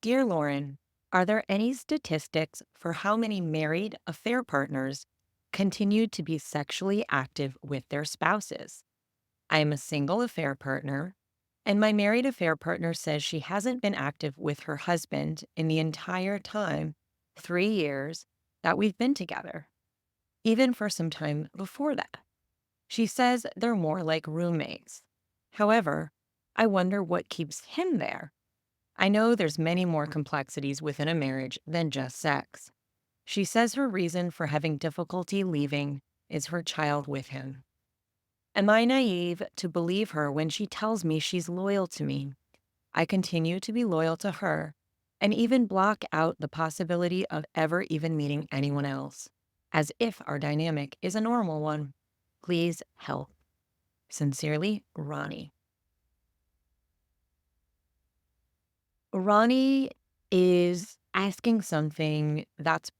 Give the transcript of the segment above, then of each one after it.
Dear Lauren, are there any statistics for how many married affair partners continue to be sexually active with their spouses? I am a single affair partner, and my married affair partner says she hasn't been active with her husband in the entire time, 3 years, that we've been together, even for some time before that. She says they're more like roommates. However, I wonder what keeps him there. I know there's many more complexities within a marriage than just sex. She says her reason for having difficulty leaving is her child with him. Am I naive to believe her when she tells me she's loyal to me? I continue to be loyal to her and even block out the possibility of ever even meeting anyone else, as if our dynamic is a normal one. Please help. Sincerely, Ronnie. Ronnie is asking something that's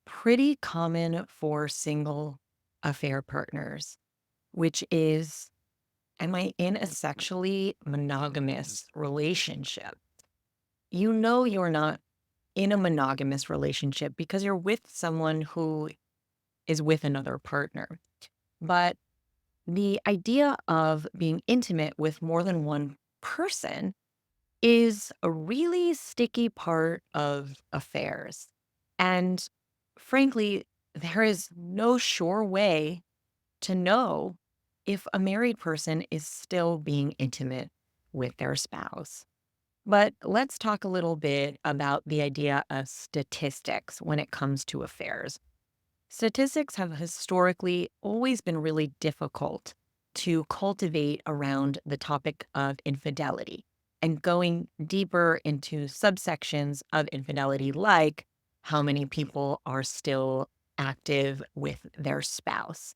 pretty common for single affair partners, which is, am I in a sexually monogamous relationship? You know, you're not in a monogamous relationship because you're with someone who is with another partner. But the idea of being intimate with more than one person is a really sticky part of affairs. And frankly, there is no sure way to know if a married person is still being intimate with their spouse. But let's talk a little bit about the idea of statistics when it comes to affairs. Statistics have historically always been really difficult to cultivate around the topic of infidelity and going deeper into subsections of infidelity, like how many people are still active with their spouse.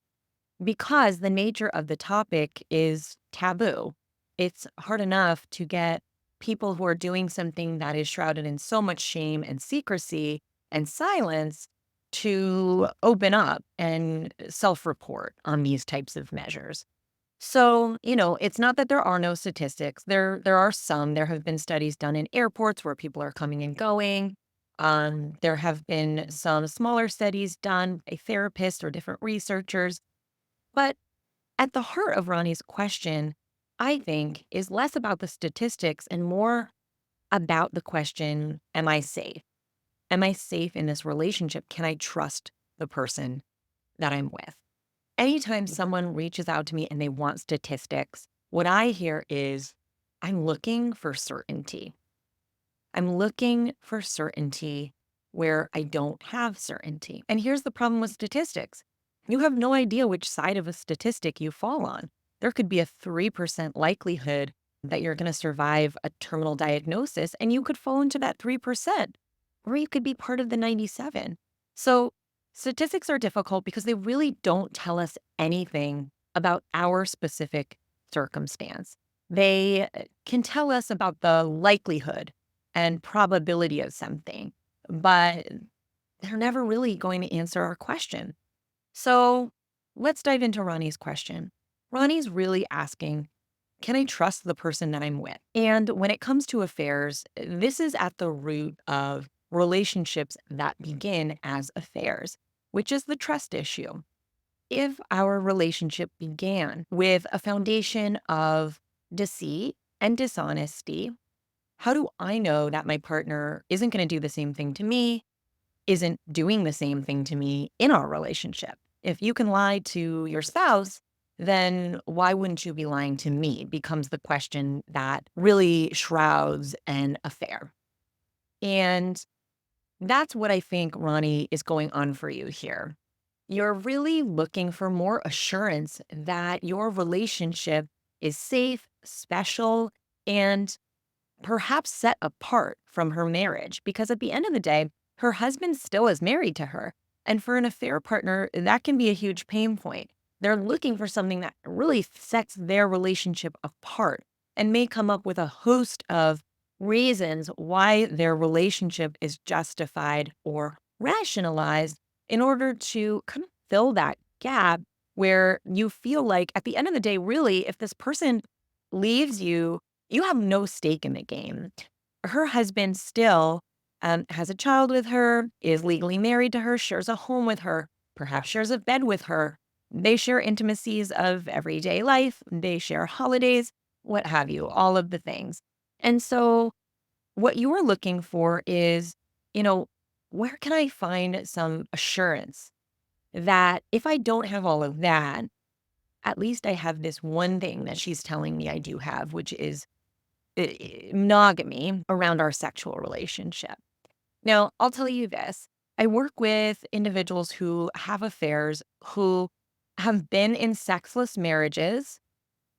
Because the nature of the topic is taboo, it's hard enough to get people who are doing something that is shrouded in so much shame and secrecy and silence to open up and self-report on these types of measures. So, it's not that there are no statistics. There are some. There have been studies done in airports where people are coming and going. There have been some smaller studies done by therapists or different researchers. But at the heart of Ronnie's question, I think, is less about the statistics and more about the question, am I safe? Am I safe in this relationship? Can I trust the person that I'm with? Anytime someone reaches out to me and they want statistics, what I hear is, I'm looking for certainty. I'm looking for certainty where I don't have certainty. And here's the problem with statistics. You have no idea which side of a statistic you fall on. There could be a 3% likelihood that you're going to survive a terminal diagnosis, and you could fall into that 3%, or you could be part of the 97. So statistics are difficult because they really don't tell us anything about our specific circumstance. They can tell us about the likelihood and probability of something, but they're never really going to answer our question. So let's dive into Ronnie's question. Ronnie's really asking, can I trust the person that I'm with? And when it comes to affairs, this is at the root of relationships that begin as affairs, which is the trust issue. If our relationship began with a foundation of deceit and dishonesty, how do I know that my partner isn't going to do the same thing to me, isn't doing the same thing to me in our relationship? If you can lie to your spouse, then why wouldn't you be lying to me? Becomes the question that really shrouds an affair. And that's what I think, Ronnie, is going on for you here. You're really looking for more assurance that your relationship is safe, special, and perhaps set apart from her marriage, because at the end of the day, her husband still is married to her. And for an affair partner, that can be a huge pain point. They're looking for something that really sets their relationship apart and may come up with a host of reasons why their relationship is justified or rationalized in order to kind of fill that gap where you feel like at the end of the day, really, if this person leaves you, you have no stake in the game. her husband still has a child with her, is legally married to her, shares a home with her, perhaps shares a bed with her. They share intimacies of everyday life. They share holidays, what have you, all of the things. And so what you're looking for is, you know, where can I find some assurance that if I don't have all of that, at least I have this one thing that she's telling me I do have, which is monogamy around our sexual relationship. Now, I'll tell you this. I work with individuals who have affairs, who have been in sexless marriages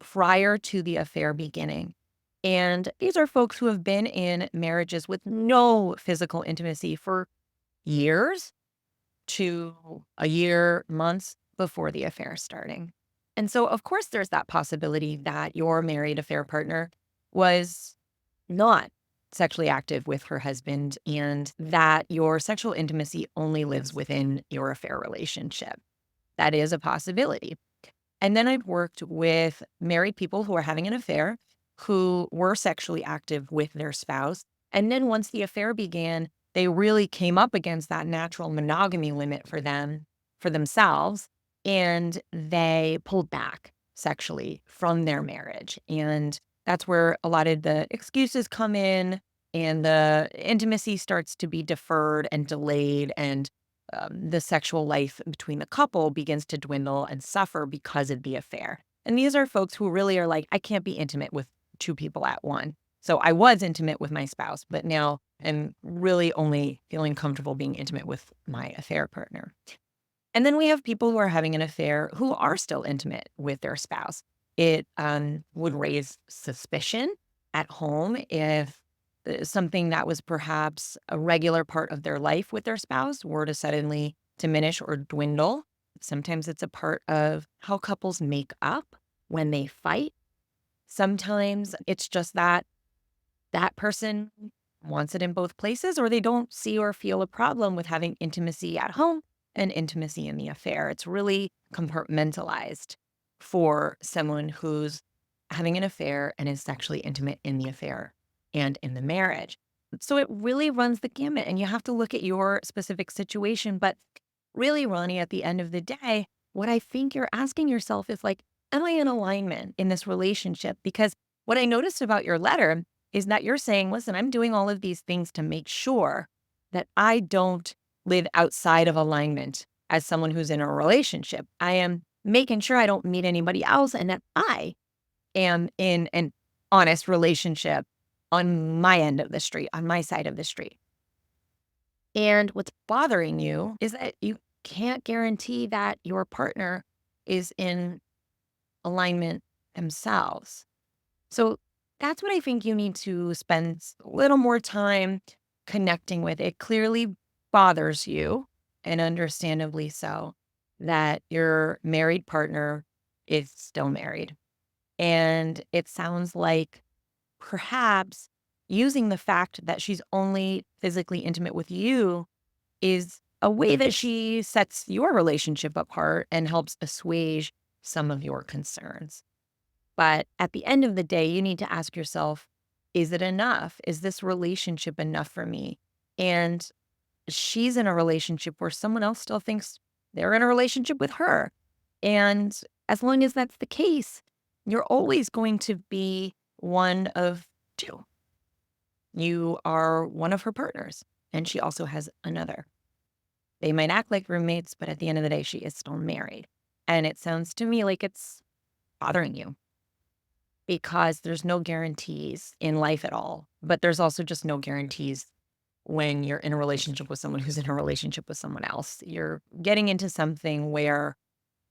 prior to the affair beginning. And these are folks who have been in marriages with no physical intimacy for years to a year, months before the affair starting. And so, of course, there's that possibility that your married affair partner was not sexually active with her husband and that your sexual intimacy only lives within your affair relationship. That is a possibility. And then I've worked with married people who are having an affair, who were sexually active with their spouse. And then once the affair began, they really came up against that natural monogamy limit for them, for themselves, and they pulled back sexually from their marriage. And that's where a lot of the excuses come in and the intimacy starts to be deferred and delayed and the sexual life between the couple begins to dwindle and suffer because of the affair. And these are folks who really are like, I can't be intimate with two people at one. So I was intimate with my spouse, but now I'm really only feeling comfortable being intimate with my affair partner. And then we have people who are having an affair who are still intimate with their spouse. It would raise suspicion at home if something that was perhaps a regular part of their life with their spouse were to suddenly diminish or dwindle. Sometimes it's a part of how couples make up when they fight. Sometimes it's just that that person wants it in both places, or they don't see or feel a problem with having intimacy at home and intimacy in the affair. It's really compartmentalized for someone who's having an affair and is sexually intimate in the affair and in the marriage. So it really runs the gamut, and you have to look at your specific situation. But really, Ronnie, at the end of the day, what I think you're asking yourself is like, am I in alignment in this relationship? Because what I noticed about your letter is that you're saying, listen, I'm doing all of these things to make sure that I don't live outside of alignment as someone who's in a relationship. I am making sure I don't meet anybody else and that I am in an honest relationship on my end of the street, on my side of the street. And what's bothering you is that you can't guarantee that your partner is in alignment themselves. So that's what I think you need to spend a little more time connecting with. It clearly bothers you, and understandably so, that your married partner is still married. And it sounds like perhaps using the fact that she's only physically intimate with you is a way that she sets your relationship apart and helps assuage some of your concerns. But at the end of the day, you need to ask yourself, is it enough? Is this relationship enough for me? And she's in a relationship where someone else still thinks they're in a relationship with her. And as long as that's the case, you're always going to be one of two. You are one of her partners, and she also has another. They might act like roommates, but at the end of the day, she is still married. And it sounds to me like it's bothering you because there's no guarantees in life at all. But there's also just no guarantees when you're in a relationship with someone who's in a relationship with someone else. You're getting into something where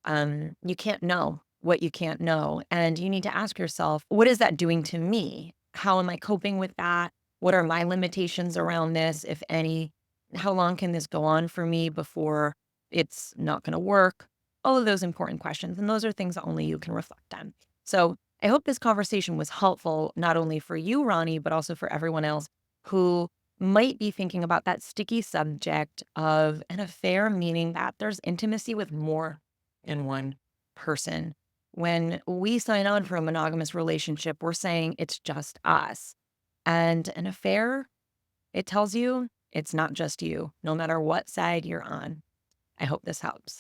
you can't know what you can't know. And you need to ask yourself, what is that doing to me? How am I coping with that? What are my limitations around this, if any? How long can this go on for me before it's not going to work? All of those important questions. And those are things that only you can reflect on. So I hope this conversation was helpful, not only for you, Ronnie, but also for everyone else who might be thinking about that sticky subject of an affair, meaning that there's intimacy with more than one person. When we sign on for a monogamous relationship, we're saying it's just us. And an affair, it tells you it's not just you, no matter what side you're on. I hope this helps.